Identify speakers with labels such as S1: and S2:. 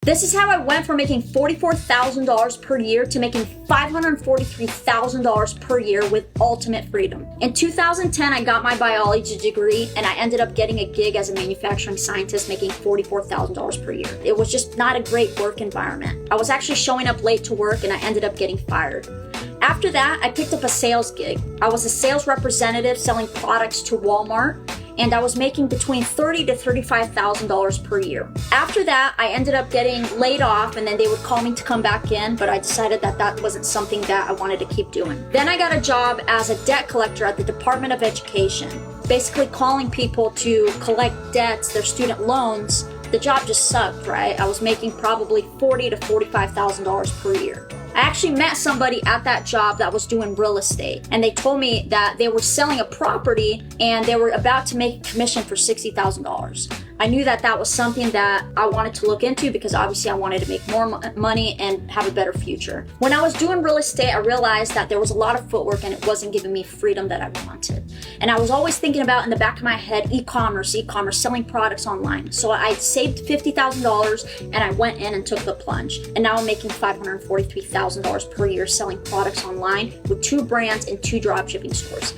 S1: This is how I went from making $44,000 per year to making $543,000 per year with ultimate freedom. In 2010, I got my biology degree and I ended up getting a gig as a manufacturing scientist making $44,000 per year. It was just not a great work environment. I was actually showing up late to work and I ended up getting fired. After that, I picked up a sales gig. I was a sales representative selling products to Walmart, and I was making between $30,000 to $35,000 per year. After that, I ended up getting laid off, and then they would call me to come back in, but I decided that that wasn't something that I wanted to keep doing. Then I got a job as a debt collector at the Department of Education, basically calling people to collect debts, their student loans. The job just sucked, right? I was making probably $40,000 to $45,000 per year. I actually met somebody at that job that was doing real estate, and they told me that they were selling a property and they were about to make a commission for $60,000. I knew that that was something that I wanted to look into because obviously I wanted to make more money and have a better future. When I was doing real estate, I realized that there was a lot of footwork and it wasn't giving me freedom that I wanted. And I was always thinking about in the back of my head, e-commerce, selling products online. So I saved $50,000 and I went in and took the plunge. And now I'm making $543,000 per year selling products online with 2 brands and 2 dropshipping stores.